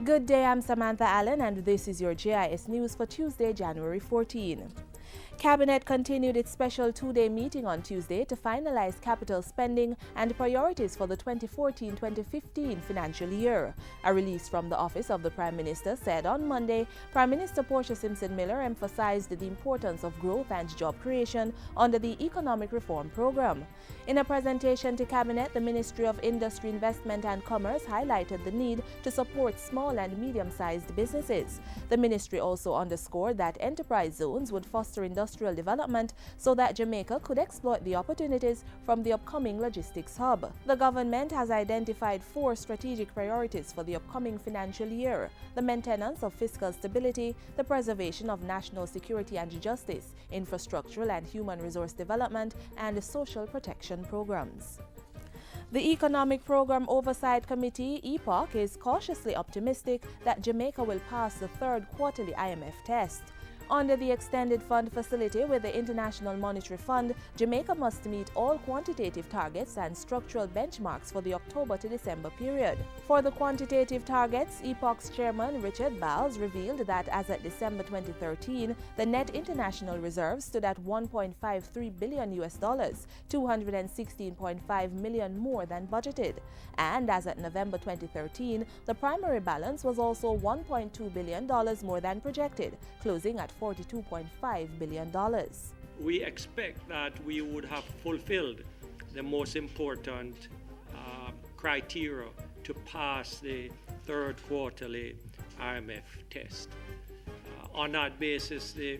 Good day, I'm Samantha Allen and this is your JIS News for Tuesday, January 14. Cabinet continued its special two-day meeting on Tuesday to finalize capital spending and priorities for the 2014-2015 financial year. A release from the Office of the Prime Minister said on Monday, Prime Minister Portia Simpson Miller emphasized the importance of growth and job creation under the Economic Reform Program. In a presentation to Cabinet, the Ministry of Industry, Investment and Commerce highlighted the need to support small and medium-sized businesses. The ministry also underscored that enterprise zones would foster industrial development so that Jamaica could exploit the opportunities from the upcoming logistics hub. The government has identified 4 strategic priorities for the upcoming financial year: the maintenance of fiscal stability, the preservation of national security and justice, infrastructural and human resource development, and social protection programs. The Economic Program Oversight Committee, EPOC, is cautiously optimistic that Jamaica will pass the 3rd quarterly IMF test. Under the Extended Fund Facility with the International Monetary Fund, Jamaica must meet all quantitative targets and structural benchmarks for the October to December period. For the quantitative targets, EPOC's chairman Richard Bowles revealed that as at December 2013, the net international reserves stood at $1.53 billion, $216.5 million more than budgeted. And as at November 2013, the primary balance was also $1.2 billion more than projected, closing at $42.5 billion. We expect that we would have fulfilled the most important criteria to pass the 3rd quarterly IMF test. On that basis, the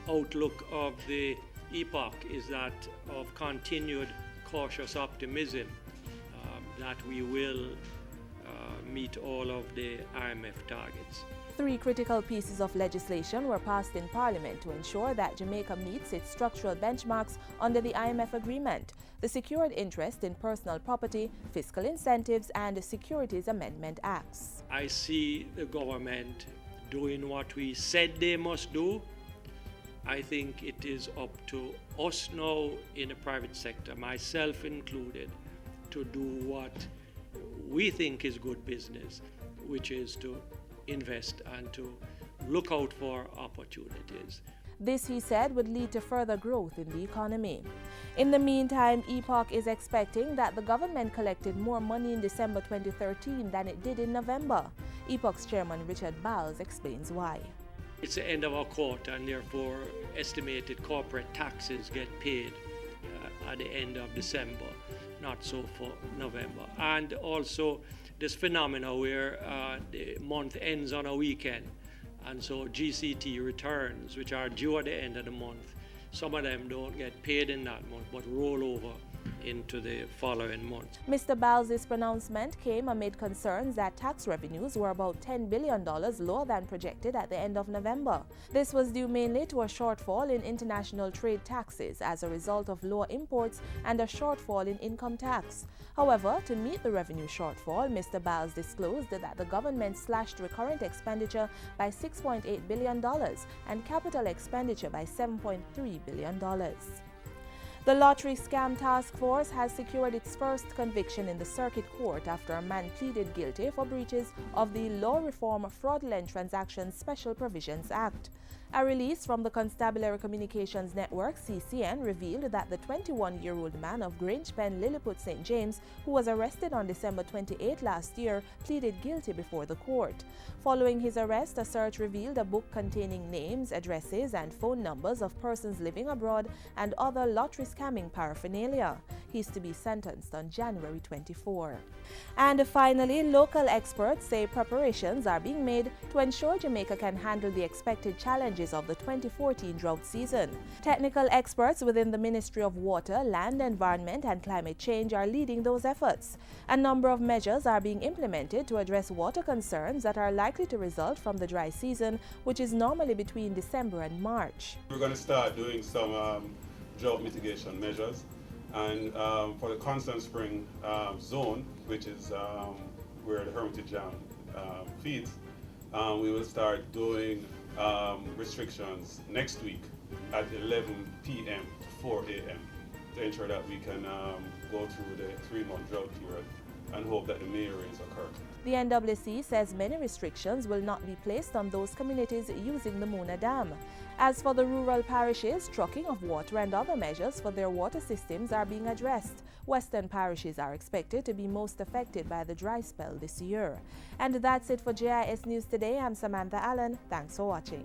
outlook of the EPOC is that of continued cautious optimism that we will meet all of the IMF targets. 3 critical pieces of legislation were passed in Parliament to ensure that Jamaica meets its structural benchmarks under the IMF agreement: the Secured Interest in Personal Property, Fiscal Incentives, and Securities Amendment Acts. I see the government doing what we said they must do. I think it is up to us now in the private sector, myself included, to do what we think is good business, which is to invest and to look out for opportunities. This, he said, would lead to further growth in the economy. In the meantime, EPOC is expecting that the government collected more money in December 2013 than it did in November. EPOC's chairman Richard Bowles explains why. It's the end of our quarter, and therefore estimated corporate taxes get paid at the end of December, not so for November. And also this phenomena where the month ends on a weekend, and so GCT returns, which are due at the end of the month, some of them don't get paid in that month but roll over into the following month. Mr. Bowles' pronouncement came amid concerns that tax revenues were about $10 billion lower than projected at the end of November. This was due mainly to a shortfall in international trade taxes as a result of lower imports and a shortfall in income tax. However, to meet the revenue shortfall, Mr. Bowles disclosed that the government slashed recurrent expenditure by $6.8 billion and capital expenditure by $7.3 billion. The Lottery Scam Task Force has secured its first conviction in the Circuit Court after a man pleaded guilty for breaches of the Law Reform Fraudulent Transactions Special Provisions Act. A release from the Constabulary Communications Network, CCN, revealed that the 21-year-old man of Grange Pen, Lilliput, St. James, who was arrested on December 28 last year, pleaded guilty before the court. Following his arrest, a search revealed a book containing names, addresses, and phone numbers of persons living abroad and other lottery scamming paraphernalia. He is to be sentenced on January 24. And finally, local experts say preparations are being made to ensure Jamaica can handle the expected challenges of the 2014 drought season. Technical experts within the Ministry of Water, Land, Environment and Climate Change are leading those efforts. A number of measures are being implemented to address water concerns that are likely to result from the dry season, which is normally between December and March. We're going to start doing some drought mitigation measures, and for the Constant Spring zone, which is where the Hermitage Jam feeds, we will start doing restrictions next week at 11 p.m. to 4 a.m. to ensure that we can go through the 3-month drought period and hope that the May rains occur. The NWC says many restrictions will not be placed on those communities using the Mona Dam. As for the rural parishes, trucking of water and other measures for their water systems are being addressed. Western parishes are expected to be most affected by the dry spell this year. And that's it for JIS News Today. I'm Samantha Allen. Thanks for watching.